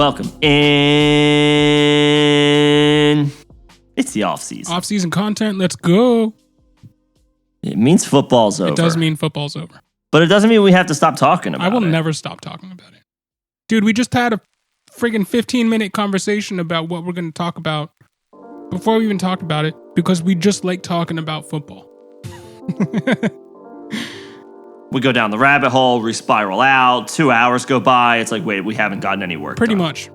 Welcome in. It's the off-season. Off-season content, let's go. It means football's over. It does mean football's over. But it doesn't mean we have to stop talking about it. I will never stop talking about it. Dude, we just had a friggin' 15-minute conversation about what we're going to talk about before we even talked about it, because we just like talking about football. We go down the rabbit hole, we spiral out, 2 hours go by. It's like, wait, we haven't gotten any work Pretty done.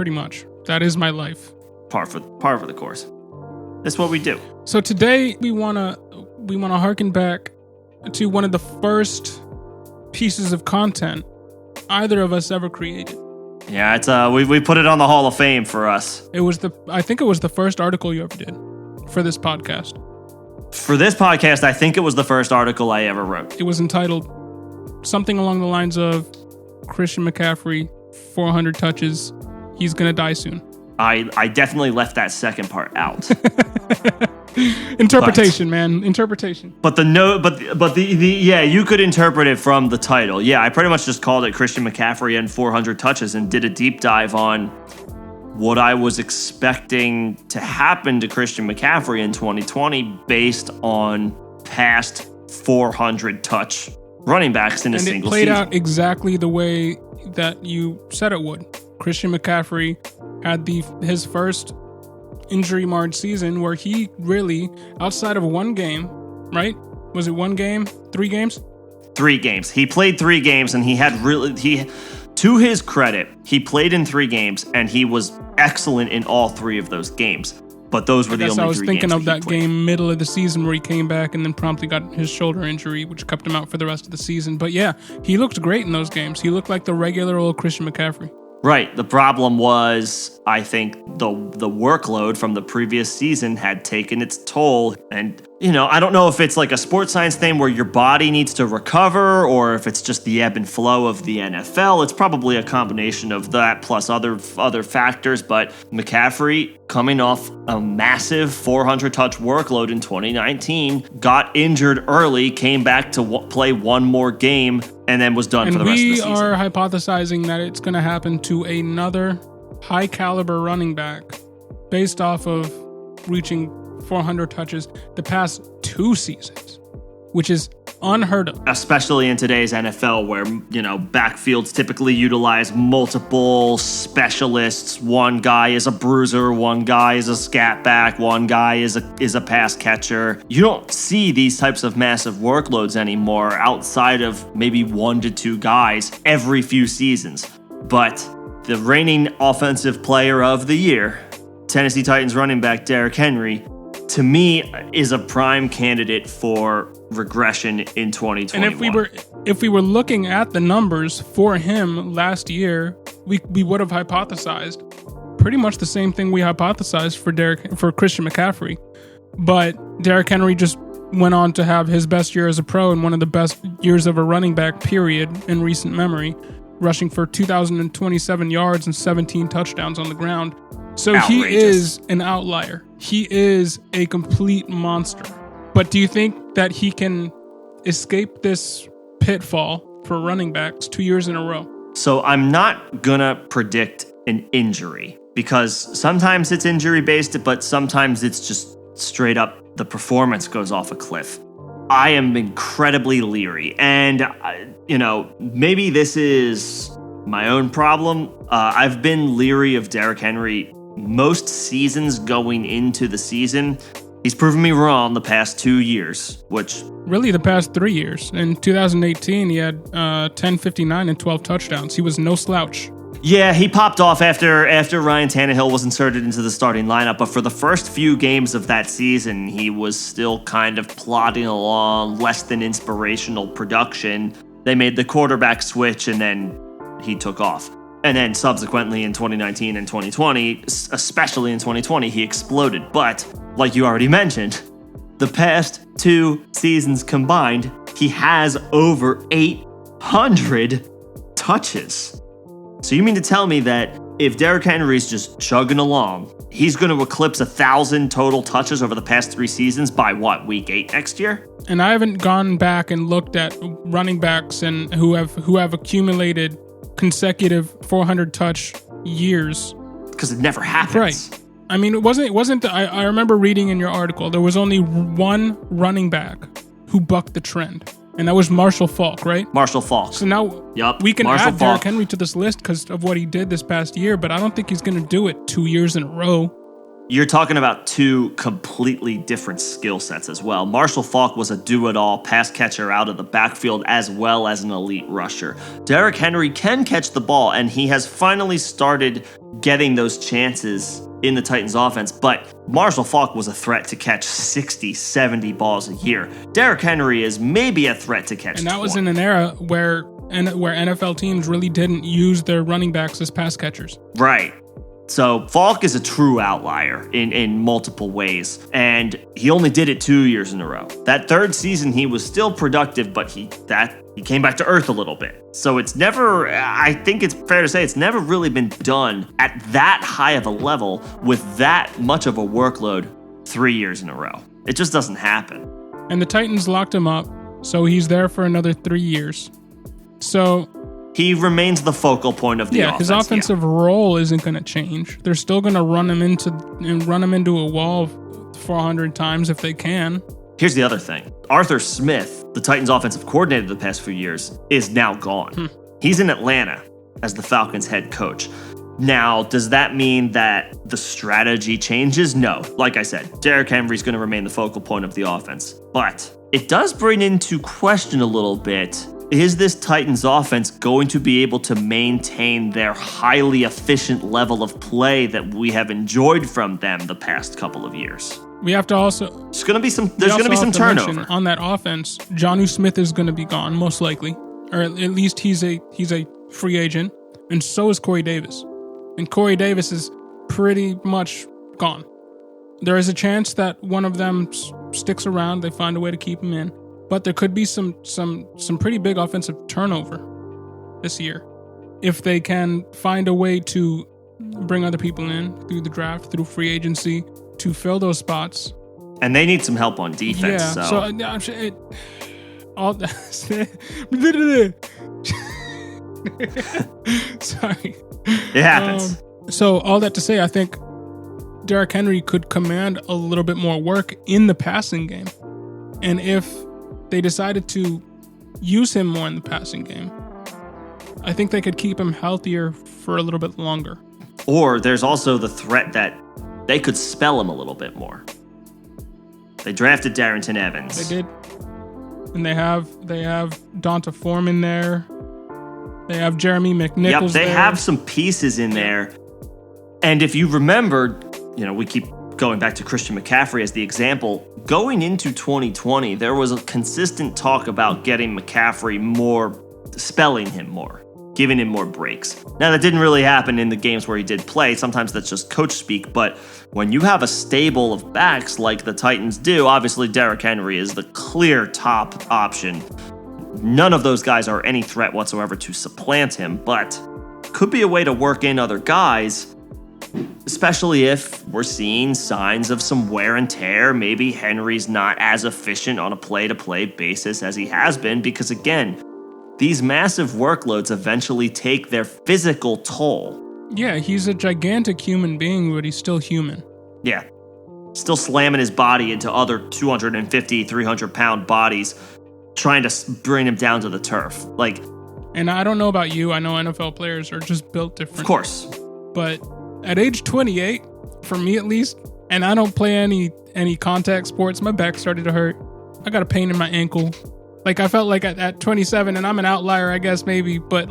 much. That is my life. Par for the course. That's what we do. So today we wanna harken back to one of the first pieces of content either of us ever created. Yeah, it's we put it on the Hall of Fame for us. I think it was the first article you ever did for this podcast. For this podcast, I think it was the first article I ever wrote. It was entitled something along the lines of Christian McCaffrey, 400 touches, he's gonna die soon. I definitely left that second part out. Interpretation. But you could interpret it from the title. Yeah, I pretty much just called it Christian McCaffrey and 400 touches and did a deep dive on what I was expecting to happen to Christian McCaffrey in 2020 based on past 400 touch running backs in a single season. And it played out exactly the way that you said it would. Christian McCaffrey had his first injury-marred season where he really, outside of one game, right? Was it one game? 3 games? 3 games. He played 3 games, and to his credit, he played in 3 games, and he was excellent in all 3 of those games. But those were the only 3 games. I was thinking of that game middle of the season where he came back and then promptly got his shoulder injury, which kept him out for the rest of the season. But yeah, he looked great in those games. He looked like the regular old Christian McCaffrey. Right. The problem was, I think, the workload from the previous season had taken its toll. And, I don't know if it's like a sports science thing where your body needs to recover or if it's just the ebb and flow of the NFL. It's probably a combination of that plus other factors. But McCaffrey, coming off a massive 400-touch workload in 2019, got injured early, came back to play one more game, and then was done for the rest of the season. And we are hypothesizing that it's going to happen to another high-caliber running back based off of reaching 400 touches the past 2 seasons, which is unheard of. Especially in today's NFL where, backfields typically utilize multiple specialists. One guy is a bruiser, one guy is a scat back, one guy is a pass catcher. You don't see these types of massive workloads anymore outside of maybe 1 to 2 guys every few seasons. But the reigning offensive player of the year, Tennessee Titans running back Derrick Henry, to me, is a prime candidate for regression in 2021. And if we were looking at the numbers for him last year, we would have hypothesized pretty much the same thing we hypothesized for Christian McCaffrey. But Derrick Henry just went on to have his best year as a pro and one of the best years of a running back, period, in recent memory, rushing for 2,027 yards and 17 touchdowns on the ground. So outrageous. He is an outlier. He is a complete monster. But do you think that he can escape this pitfall for running backs 2 years in a row? So I'm not gonna predict an injury because sometimes it's injury-based, but sometimes it's just straight up the performance goes off a cliff. I am incredibly leery. And, maybe this is my own problem. I've been leery of Derrick Henry most seasons going into the season. He's proven me wrong the past 2 years, which... Really, the past 3 years. In 2018, he had 1059 and 12 touchdowns. He was no slouch. Yeah, he popped off after Ryan Tannehill was inserted into the starting lineup, but for the first few games of that season, he was still kind of plodding along, less than inspirational production. They made the quarterback switch, and then he took off. And then subsequently in 2019 and 2020, especially in 2020, he exploded. But, like you already mentioned, the past 2 seasons combined, he has over 800 touches. So you mean to tell me that if Derrick Henry's just chugging along, he's going to eclipse 1,000 total touches over the past 3 seasons by week 8 next year? And I haven't gone back and looked at running backs and who have accumulated consecutive 400 touch years. Because it never happens. Right. I mean, it wasn't. I remember reading in your article there was only one running back who bucked the trend, and that was Marshall Faulk, right? Marshall Faulk. So now we can Marshall add Derrick Henry to this list because of what he did this past year, but I don't think he's going to do it 2 years in a row. You're talking about two completely different skill sets as well. Marshall Faulk was a do-it-all pass catcher out of the backfield as well as an elite rusher. Derrick Henry can catch the ball, and he has finally started getting those chances in the Titans offense, but Marshall Faulk was a threat to catch 60, 70 balls a year. Derrick Henry is maybe a threat to catch 20. And that was in an era where NFL teams really didn't use their running backs as pass catchers. Right. So Faulk is a true outlier in multiple ways, and he only did it 2 years in a row. That third season, he was still productive, but he came back to earth a little bit. So it's never, I think it's fair to say, it's never really been done at that high of a level with that much of a workload 3 years in a row. It just doesn't happen. And the Titans locked him up, so he's there for another 3 years. So he remains the focal point of the offense. His offensive role isn't going to change. They're still going to run him into a wall 400 times if they can. Here's the other thing. Arthur Smith, the Titans offensive coordinator the past few years, is now gone. He's in Atlanta as the Falcons head coach. Now, does that mean that the strategy changes? No. Like I said, Derrick Henry's going to remain the focal point of the offense. But it does bring into question a little bit, is this Titans offense going to be able to maintain their highly efficient level of play that we have enjoyed from them the past couple of years? We have to also... There's going to be some turnover. On that offense, Jonnu Smith is going to be gone, most likely. Or at least he's a free agent. And so is Corey Davis. And Corey Davis is pretty much gone. There is a chance that one of them sticks around. They find a way to keep him in. But there could be some pretty big offensive turnover this year if they can find a way to bring other people in through the draft, through free agency, to fill those spots. And they need some help on defense. Yeah, sorry. It happens. So all that to say, I think Derrick Henry could command a little bit more work in the passing game. And if they decided to use him more in the passing game, I think they could keep him healthier for a little bit longer. Or there's also the threat that they could spell him a little bit more. They drafted Darrington Evans. They did. And they have Donta Foreman there. They have Jeremy McNichols they there. have some pieces in there. And if you remember, we keep going back to Christian McCaffrey as the example. Going into 2020, there was a consistent talk about getting McCaffrey more, spelling him more, giving him more breaks. Now, that didn't really happen in the games where he did play. Sometimes that's just coach speak. But when you have a stable of backs like the Titans do, obviously Derrick Henry is the clear top option. None of those guys are any threat whatsoever to supplant him, but could be a way to work in other guys, especially if we're seeing signs of some wear and tear. Maybe Henry's not as efficient on a play-to-play basis as he has been, because again, these massive workloads eventually take their physical toll. Yeah, he's a gigantic human being, but he's still human. Yeah. Still slamming his body into other 250, 300-pound bodies, trying to bring him down to the turf. And I don't know about you. I know NFL players are just built different. Of course. But at age 28, for me at least, and I don't play any contact sports, my back started to hurt. I got a pain in my ankle. I felt like at 27, and I'm an outlier, I guess, maybe, but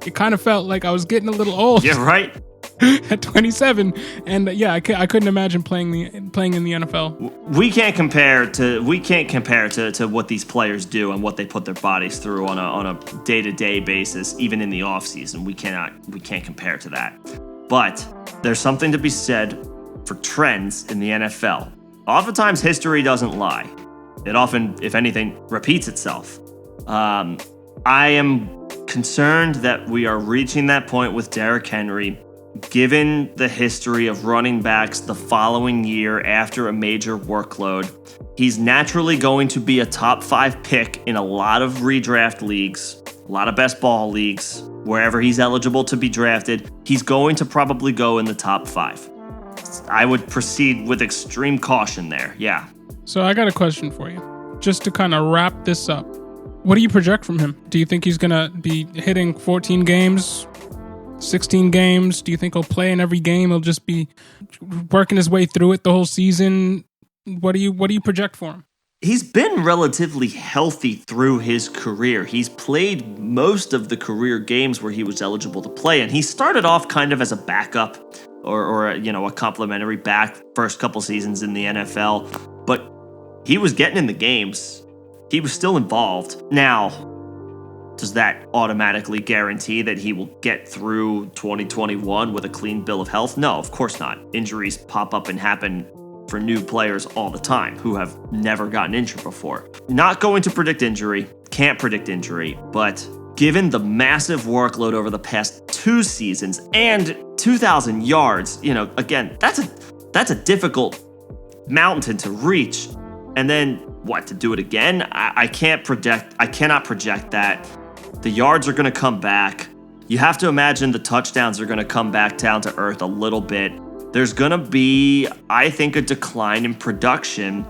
it kind of felt like I was getting a little old. Yeah, right. At 27, and I couldn't imagine playing in the NFL. We can't compare to what these players do and what they put their bodies through on a day-to-day basis, even in the off season. We can't compare to that. But there's something to be said for trends in the NFL. Oftentimes, history doesn't lie. It often, if anything, repeats itself. I am concerned that we are reaching that point with Derrick Henry, given the history of running backs the following year after a major workload. He's naturally going to be a top 5 pick in a lot of redraft leagues. a lot of best ball leagues, wherever he's eligible to be drafted, he's going to probably go in the top 5. I would proceed with extreme caution there, yeah. So I got a question for you. Just to kind of wrap this up, what do you project from him? Do you think he's going to be hitting 14 games, 16 games? Do you think he'll play in every game? He'll just be working his way through it the whole season? What do you project for him? He's been relatively healthy through his career. He's played most of the career games where he was eligible to play, and he started off kind of as a backup or a complimentary back first couple seasons in the NFL, but he was getting in the games. He was still involved. Now, does that automatically guarantee that he will get through 2021 with a clean bill of health? No, of course not. Injuries pop up and happen for new players all the time who have never gotten injured before. Not going to predict injury, can't predict injury, but given the massive workload over the past 2 seasons and 2,000 yards, again, that's a difficult mountain to reach. And then to do it again? I cannot project that. The yards are going to come back. You have to imagine the touchdowns are going to come back down to earth a little bit. There's going to be, I think, a decline in production.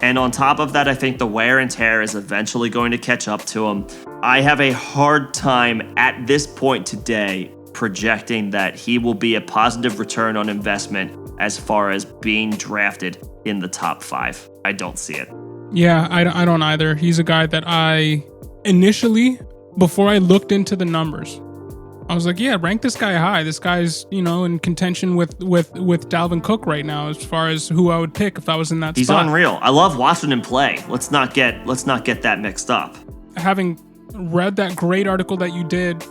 And on top of that, I think the wear and tear is eventually going to catch up to him. I have a hard time at this point today projecting that he will be a positive return on investment as far as being drafted in the top 5. I don't see it. Yeah, I don't either. He's a guy that I initially, before I looked into the numbers, I was like, yeah, rank this guy high. This guy's, in contention with Dalvin Cook right now as far as who I would pick if I was in that spot. He's unreal. I love watching him play. Let's not get that mixed up. Having read that great article that you did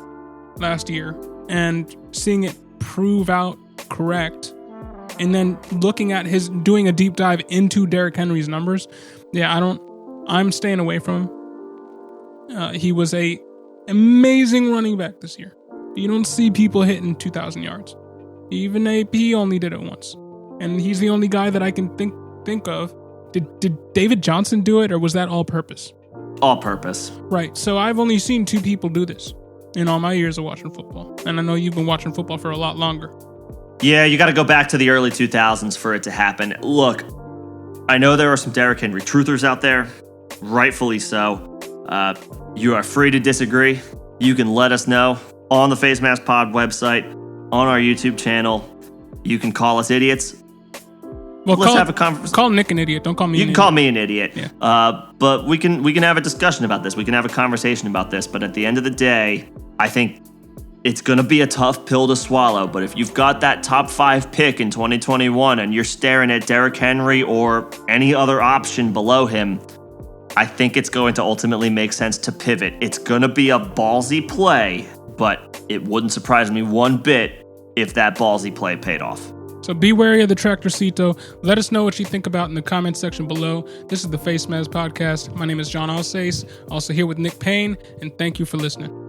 last year and seeing it prove out correct, and then looking at doing a deep dive into Derrick Henry's numbers, I'm staying away from him. He was a amazing running back this year. You don't see people hitting 2,000 yards. Even AP only did it once. And he's the only guy that I can think of. Did David Johnson do it, or was that all purpose? All purpose. Right. So I've only seen 2 people do this in all my years of watching football. And I know you've been watching football for a lot longer. Yeah, you got to go back to the early 2000s for it to happen. Look, I know there are some Derrick Henry truthers out there, rightfully so. You are free to disagree. You can let us know on the Face Mask Pod website, on our YouTube channel. You can call us idiots. Well, let's have a conversation. Call Nick an idiot. Don't call me. You can call me an idiot. Yeah. But we can have a discussion about this. We can have a conversation about this. But at the end of the day, I think it's going to be a tough pill to swallow. But if you've got that top 5 pick in 2021 and you're staring at Derrick Henry or any other option below him, I think it's going to ultimately make sense to pivot. It's going to be a ballsy play, but it wouldn't surprise me one bit if that ballsy play paid off. So be wary of the tractorcito. Let us know what you think about in the comment section below. This is the Face Mask Podcast. My name is John Alsace, also here with Nick Payne, and thank you for listening.